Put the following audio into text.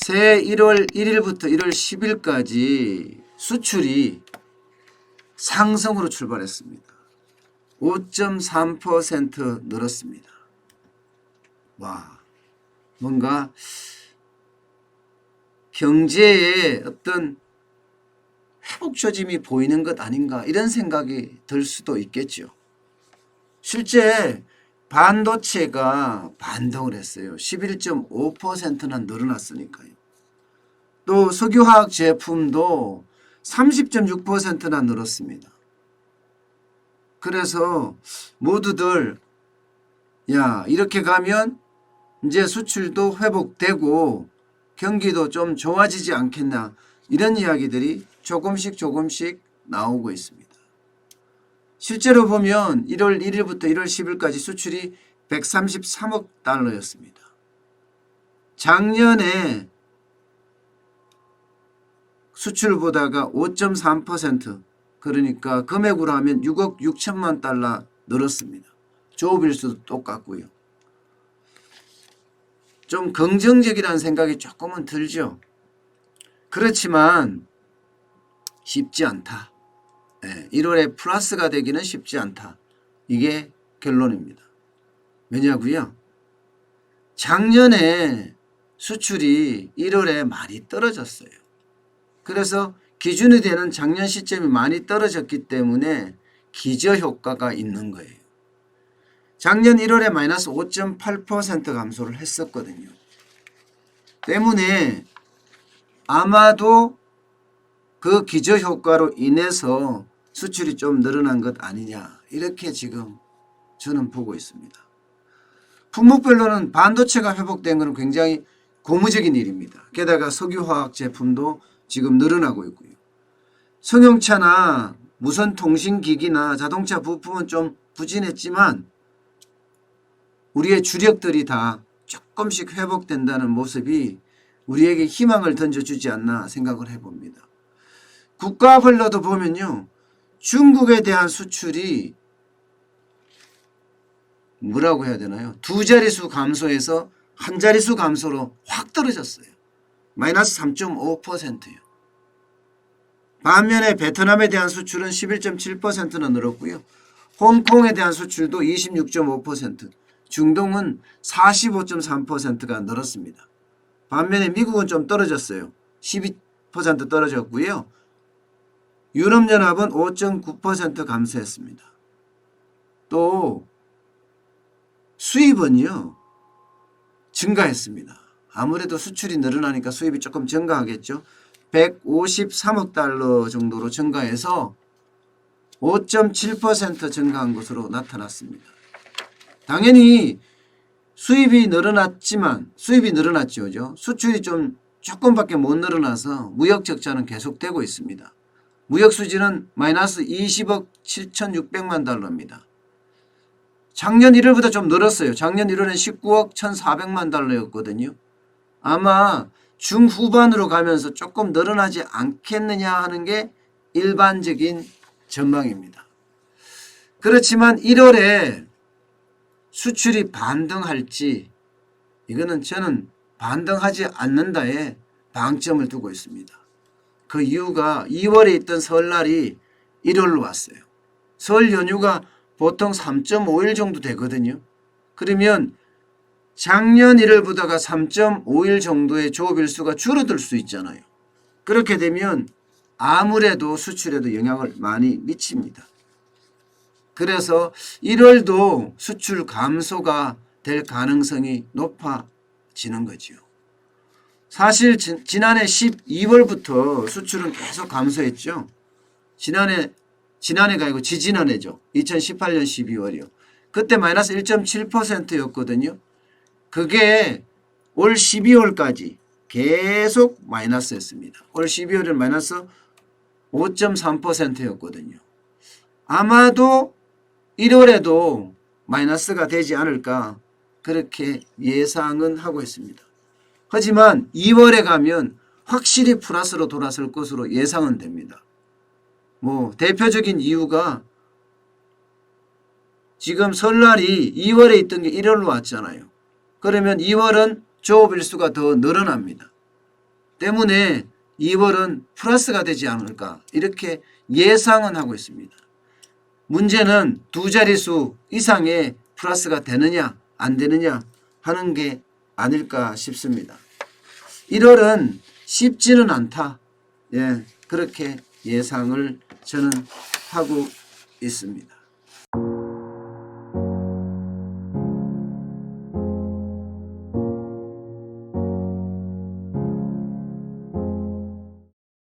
새해 1월 1일부터 1월 10일까지 수출이 상승으로 출발했습니다. 5.3% 늘었습니다. 와, 뭔가 경제에 어떤 회복 조짐이 보이는 것 아닌가 이런 생각이 들 수도 있겠죠. 실제 반도체가 반등을 했어요. 11.5%나 늘어났으니까요. 또 석유화학 제품도 30.6%나 늘었습니다. 그래서 모두들 야, 이렇게 가면 이제 수출도 회복되고 경기도 좀 좋아지지 않겠나 이런 이야기들이 조금씩 나오고 있습니다. 실제로 보면 1월 1일부터 1월 10일까지 수출이 133억 달러였습니다. 작년에 수출 보다가 5.3% 그러니까 금액으로 하면 6억 6천만 달러 늘었습니다. 조업일수도 똑같고요. 좀 긍정적이라는 생각이 조금은 들죠. 그렇지만 쉽지 않다. 1월에 플러스가 되기는 쉽지 않다. 이게 결론입니다. 왜냐고요? 작년에 수출이 1월에 많이 떨어졌어요. 그래서 기준이 되는 작년 시점이 많이 떨어졌기 때문에 기저효과가 있는 거예요. 작년 1월에 마이너스 5.8% 감소를 했었거든요. 때문에 아마도 그 기저효과로 인해서 수출이 좀 늘어난 것 아니냐 이렇게 지금 저는 보고 있습니다. 품목별로는 반도체가 회복된 것은 굉장히 고무적인 일입니다. 게다가 석유화학 제품도 지금 늘어나고 있고요. 승용차나 무선통신기기나 자동차 부품은 좀 부진했지만 우리의 주력들이 다 조금씩 회복된다는 모습이 우리에게 희망을 던져주지 않나 생각을 해봅니다. 국가별로도 보면요. 중국에 대한 수출이 뭐라고 해야 되나요? 두 자릿수 감소해서 한 자릿수 감소로 확 떨어졌어요. 마이너스 3.5%요. 반면에 베트남에 대한 수출은 11.7%나 늘었고요. 홍콩에 대한 수출도 26.5%, 중동은 45.3%가 늘었습니다. 반면에 미국은 좀 떨어졌어요. 12% 떨어졌고요. 유럽연합은 5.9% 감소했습니다. 또 수입은요. 증가했습니다. 아무래도 수출이 늘어나니까 수입이 조금 증가하겠죠. 153억 달러 정도로 증가해서 5.7% 증가한 것으로 나타났습니다. 당연히 수입이 늘어났죠. 수출이 좀 조금밖에 못 늘어나서 무역 적자는 계속되고 있습니다. 무역 수지는 마이너스 20억 7,600만 달러입니다. 작년 1월보다 좀 늘었어요. 작년 1월엔 19억 1,400만 달러였거든요. 아마 중후반으로 가면서 조금 늘어나지 않겠느냐 하는 게 일반적인 전망입니다. 그렇지만 1월에 수출이 반등할지 이거는 저는 반등하지 않는다에 방점을 두고 있습니다. 그 이유가 2월에 있던 설날이 1월로 왔어요. 설 연휴가 보통 3.5일 정도 되거든요. 그러면 작년 1월보다가 3.5일 정도의 조업일수가 줄어들 수 있잖아요. 그렇게 되면 아무래도 수출에도 영향을 많이 미칩니다. 그래서 1월도 수출 감소가 될 가능성이 높아지는 거죠. 사실 지난해 12월부터 수출은 계속 감소했죠. 지난해가 아니고 지지난해죠. 2018년 12월이요. 그때 마이너스 1.7%였거든요. 그게 올 12월까지 계속 마이너스였습니다. 올 12월은 마이너스 5.3%였거든요. 아마도 1월에도 마이너스가 되지 않을까 그렇게 예상은 하고 있습니다. 하지만 2월에 가면 확실히 플러스로 돌아설 것으로 예상은 됩니다. 대표적인 이유가 지금 설날이 2월에 있던 게 1월로 왔잖아요. 그러면 2월은 조업일수가 더 늘어납니다. 때문에 2월은 플러스가 되지 않을까 이렇게 예상은 하고 있습니다. 문제는 두 자릿수 이상의 플러스가 되느냐 안 되느냐 하는 게 아닐까 싶습니다. 1월은 쉽지는 않다. 예, 그렇게 예상을 저는 하고 있습니다.